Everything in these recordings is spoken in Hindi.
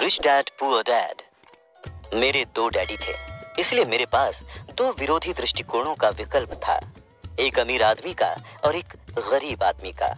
Rich dad poor dad. मेरे दो डैडी थे, इसलिए मेरे पास दो विरोधी दृष्टिकोणों का विकल्प था, एक अमीर आदमी का और एक गरीब आदमी का।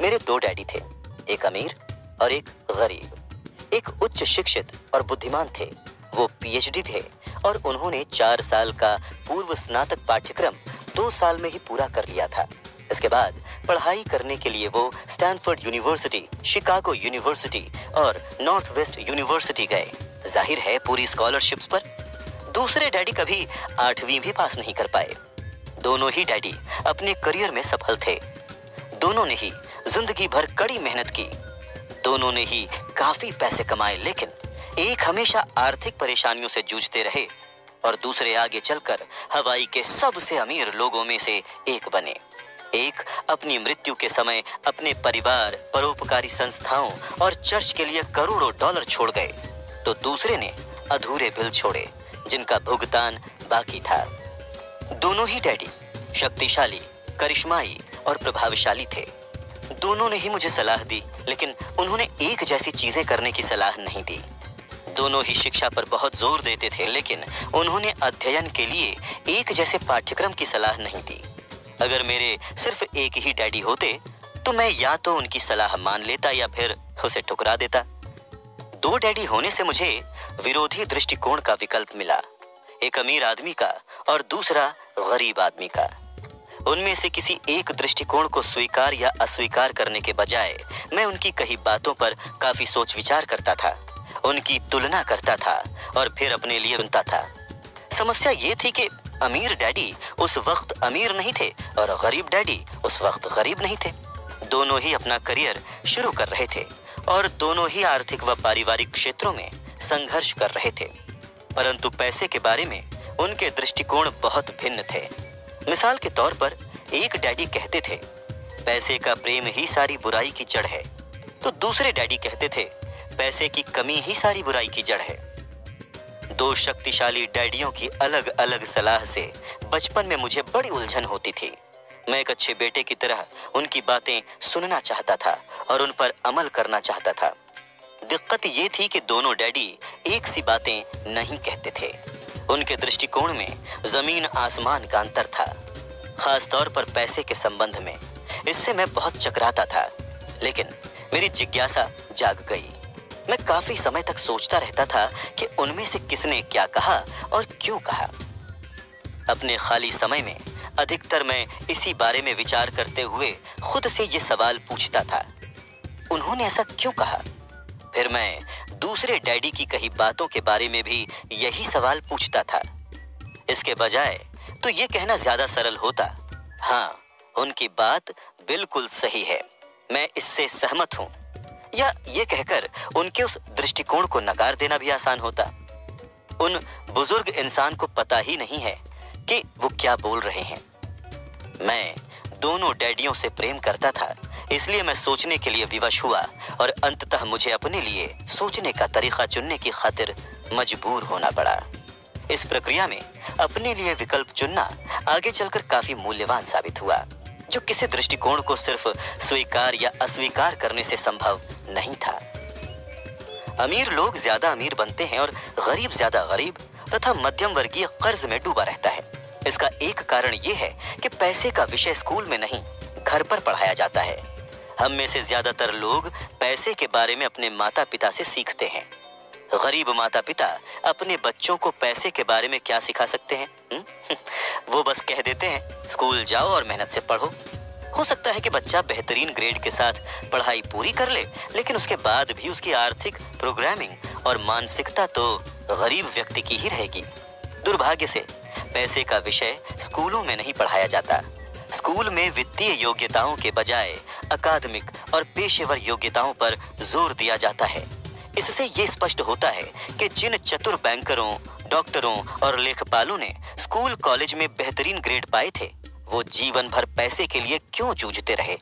मेरे दो डैडी थे, एक अमीर और एक गरीब। एक उच्च शिक्षित और बुद्धिमान थे, वो पीएचडी थे और उन्होंने 4 साल का पूर्व स्नातक पाठ्यक्रम 2 साल में ही पूरा कर लिया था। इसके बाद पढ़ाई करने के लिए वो स्टैनफोर्ड यूनिवर्सिटी, शिकागो यूनिवर्सिटी और नॉर्थ वेस्ट यूनिवर्सिटी गए, जाहिर है पूरी स्कॉलरशिप्स पर। दूसरे डैडी कभी 8वीं भी पास नहीं कर पाए। दोनों ही डैडी अपने करियर में सफल थे। दोनों ने ही जिंदगी भर कड़ी मेहनत की। दोनों ने ही काफी पैसे कमाए, लेकिन एक हमेशा आर्थिक परेशानियों से जूझते रहे और दूसरे आगे चलकर हवाई के सबसे अमीर लोगों में से एक बने। एक अपनी मृत्यु के समय अपने परिवार, परोपकारी संस्थाओं और चर्च के लिए करोड़ों डॉलर छोड़ गए, तो दूसरे ने अधूरे बिल छोड़े जिनका भुगतान बाकी था। दोनों ही डैडी शक्तिशाली, करिश्माई और प्रभावशाली थे। दोनों ने ही मुझे सलाह दी, लेकिन उन्होंने एक जैसी चीजें करने की सलाह नहीं दी। दोनों ही शिक्षा पर बहुत जोर देते थे, लेकिन उन्होंने अध्ययन के लिए एक जैसे पाठ्यक्रम की सलाह नहीं दी। अगर मेरे सिर्फ एक ही डैडी होते तो मैं या तो उनकी सलाह मान लेता या फिर उसे ठुकरा देता। दो डैडी होने से मुझे विरोधी दृष्टिकोण का विकल्प मिला, एक अमीर आदमी का और दूसरा गरीब आदमी का। उनमें से किसी एक दृष्टिकोण को स्वीकार या अस्वीकार करने के बजाय मैं उनकी कही बातों पर काफी सोच विचार करता था, उनकी तुलना करता था और फिर अपने लिए चुनता था। समस्या ये थी कि अमीर डैडी उस वक्त अमीर नहीं थे और गरीब डैडी उस वक्त गरीब नहीं थे। दोनों ही अपना करियर शुरू कर रहे थे और दोनों ही आर्थिक व पारिवारिक क्षेत्रों में संघर्ष कर रहे थे, परंतु पैसे के बारे में उनके दृष्टिकोण बहुत भिन्न थे। मिसाल के तौर पर एक डैडी कहते थे, पैसे का प्रेम ही सारी बुराई की जड़ है, तो दूसरे डैडी कहते थे, पैसे की कमी ही सारी बुराई की जड़ है। दो शक्तिशाली डैडियों की अलग अलग सलाह से बचपन में मुझे बड़ी उलझन होती थी। मैं एक अच्छे बेटे की तरह उनकी बातें सुनना चाहता था और उन पर अमल करना चाहता था। दिक्कत ये थी कि दोनों डैडी एक सी बातें नहीं कहते थे। उनके दृष्टिकोण में जमीन आसमान का अंतर था, खास तौर पर पैसे के संबंध में। इससे मैं बहुत चकराता था, लेकिन मेरी जिज्ञासा जाग गई। मैं काफी समय तक सोचता रहता था कि उनमें से किसने क्या कहा और क्यों कहा। अपने खाली समय में अधिकतर मैं इसी बारे में विचार करते हुए खुद से ये सवाल पूछता था, उन्होंने ऐसा क्यों कहा? फिर मैं दूसरे डैडी की कही बातों के बारे में भी यही सवाल पूछता था। इसके बजाय तो ये कहना ज्यादा सरल होता, हाँ, उनकी बात बिल्कुल सही है, मैं इससे सहमत हूं, या ये कहकर उनके उस दृष्टिकोण को नकार देना भी आसान होता। उन बुजुर्ग इंसान को पता ही नहीं है कि वो क्या बोल रहे हैं। मैं दोनों डैडियों से प्रेम करता था, इसलिए मैं सोचने के लिए विवश हुआ और अंततः मुझे अपने लिए सोचने का तरीका चुनने की खातिर मजबूर होना पड़ा। इस प्रक्रिया में अपने लिए विकल्प चुनना आगे चलकर काफी मूल्यवान साबित हुआ, जो किसी दृष्टिकोण को सिर्फ स्वीकार या अस्वीकार करने से संभव नहीं था। अमीर लोग ज्यादा अमीर बनते हैं और गरीब ज्यादा गरीब तथा मध्यम वर्गीय कर्ज में डूबा रहता है। इसका एक कारण यह है कि पैसे का विषय स्कूल में नहीं, घर पर पढ़ाया जाता है। हम में से ज्यादातर लोग पैसे के बारे में अपने माता पिता से सीखते हैं। गरीब माता पिता अपने बच्चों को पैसे के बारे में क्या सिखा सकते हैं? वो बस कह देते हैं, स्कूल जाओ और मेहनत से पढ़ो। हो सकता है कि बच्चा बेहतरीन ग्रेड के साथ पढ़ाई पूरी कर ले, लेकिन उसके बाद भी उसकी आर्थिक प्रोग्रामिंग और मानसिकता तो गरीब व्यक्ति की ही रहेगी। दुर्भाग्य से पैसे का विषय स्कूलों में नहीं पढ़ाया जाता। स्कूल में वित्तीय योग्यताओं के बजाय अकादमिक और पेशेवर योग्यताओं पर जोर दिया जाता है। इससे ये स्पष्ट होता है कि जिन चतुर बैंकरों, डॉक्टरों और लेखपालों ने स्कूल कॉलेज में बेहतरीन ग्रेड पाए थे, वो जीवन भर पैसे के लिए क्यों जूझते रहे।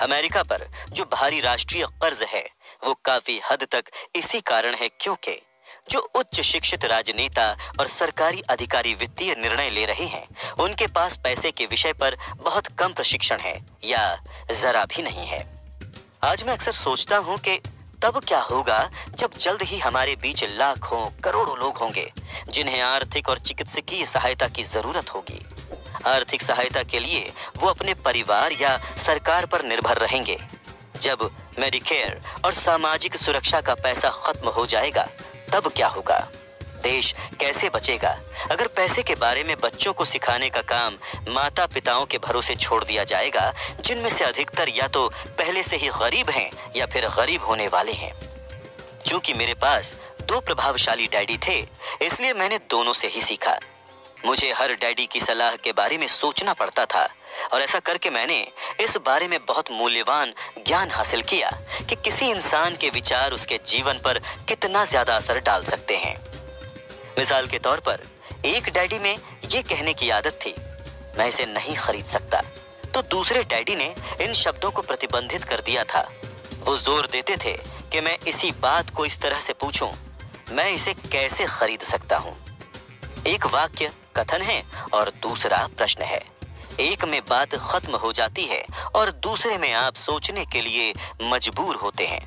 अमेरिका पर जो भारी राष्ट्रीय कर्ज है, वो काफी हद तक इसी कारण है क्योंकि जो उच्च शिक्षित राजनेता और सरकारी अधिकारी वित्तीय निर्णय ले रहे हैं, उनके पास पैसे के विषय पर बहुत कम प्रशिक्षण है या जरा भी नहीं है। आज मैं अक्सर सोचता हूं कि तब क्या होगा जब जल्द ही हमारे बीच लाखों करोड़ों लोग होंगे जिन्हें आर्थिक और चिकित्सकीय सहायता की जरूरत होगी। आर्थिक सहायता के लिए वो अपने परिवार या सरकार पर निर्भर रहेंगे। जब मेडिकेयर और सामाजिक सुरक्षा का पैसा खत्म हो जाएगा तब क्या होगा? देश कैसे बचेगा? अगर पैसे के बारे में बच्चों को सिखाने का काम माता पिताओं के भरोसे छोड़ दिया जाएगा, जिनमें से अधिकतर या तो पहले से ही गरीब हैं या फिर गरीब होने वाले हैं। क्योंकि मेरे पास दो प्रभावशाली डैडी थे, इसलिए मैंने दोनों से ही सीखा। मुझे हर डैडी की सलाह के बारे में सोचना पड़ता था और ऐसा करके मैंने इस बारे में बहुत मूल्यवान ज्ञान हासिल किया कि किसी इंसान के विचार उसके जीवन पर कितना ज्यादा असर डाल सकते हैं। मिसाल के तौर पर एक डैडी में ये कहने की आदत थी, मैं इसे नहीं खरीद सकता, तो दूसरे डैडी ने इन शब्दों को प्रतिबंधित कर दिया था। वो जोर देते थे कि मैं इसी बात को इस तरह से पूछूं, मैं इसे कैसे खरीद सकता हूं। एक वाक्य कथन है और दूसरा प्रश्न है। एक में बात खत्म हो जाती है और दूसरे में आप सोचने के लिए मजबूर होते हैं।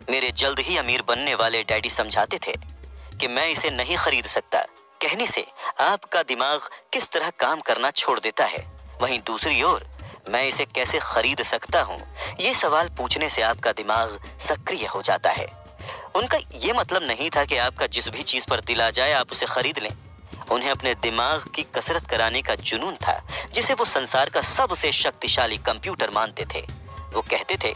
मेरे जल्द ही अमीर बनने वाले डैडी समझाते थे कि मैं इसे नहीं खरीद सकता कहने से आपका दिमाग किस तरह काम करना छोड़ देता है, वहीं दूसरी ओर मैं इसे कैसे खरीद सकता हूँ ये सवाल पूछने से आपका दिमाग सक्रिय हो जाता है। उनका ये मतलब नहीं था कि आपका जिस भी चीज पर दिल आ जाए आप उसे खरीद लें। उन्हें अपने दिमाग की कसरत कराने का जुनून था, जिसे वो संसार का सबसे शक्तिशाली कंप्यूटर मानते थे। वो कहते थे,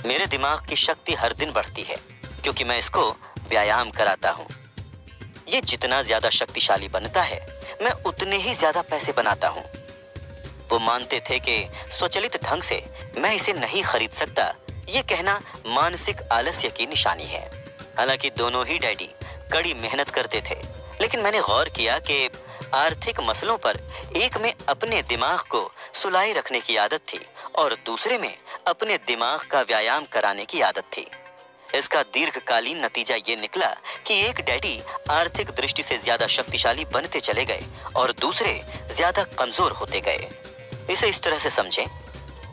मेरे दिमाग की शक्ति हर दिन बढ़ती है क्योंकि मैं इसको व्यायाम कराता हूँ। ये जितना ज्यादा शक्तिशाली बनता है मैं उतने ही ज्यादा पैसे बनाता हूँ। वो मानते थे कि स्वचालित ढंग से मैं इसे नहीं खरीद सकता ये कहना मानसिक आलस्य की निशानी है। हालांकि दोनों ही डैडी कड़ी मेहनत करते थे, लेकिन मैंने गौर किया कि आर्थिक मसलों पर एक में अपने दिमाग को सुलाए रखने की आदत थी और दूसरे में अपने दिमाग का व्यायाम कराने की आदत थी। इसका दीर्घकालीन नतीजा ये निकला कि एक डैडी आर्थिक दृष्टि से ज्यादा शक्तिशाली बनते चले गए और दूसरे ज्यादा कमजोर होते गए। इसे इस तरह से समझें,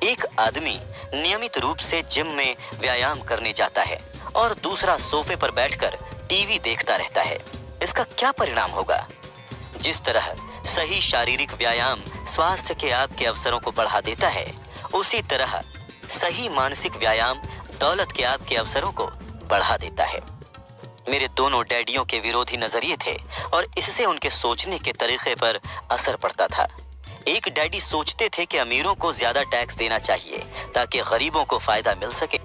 एक आदमी नियमित रूप से जिम में व्यायाम करने जाता है और दूसरा सोफे पर बैठकर टीवी देखता रहता है। इसका क्या परिणाम होगा? जिस तरह सही शारीरिक व्यायाम स्वास्थ्य के आपके अवसरों को बढ़ा देता है, उसी तरह सही मानसिक व्यायाम दौलत के आपके अवसरों को बढ़ा देता है। मेरे दोनों डैडियों के विरोधी नजरिए थे और इससे उनके सोचने के तरीके पर असर पड़ता था। एक डैडी सोचते थे कि अमीरों को ज्यादा टैक्स देना चाहिए ताकि गरीबों को फायदा मिल सके,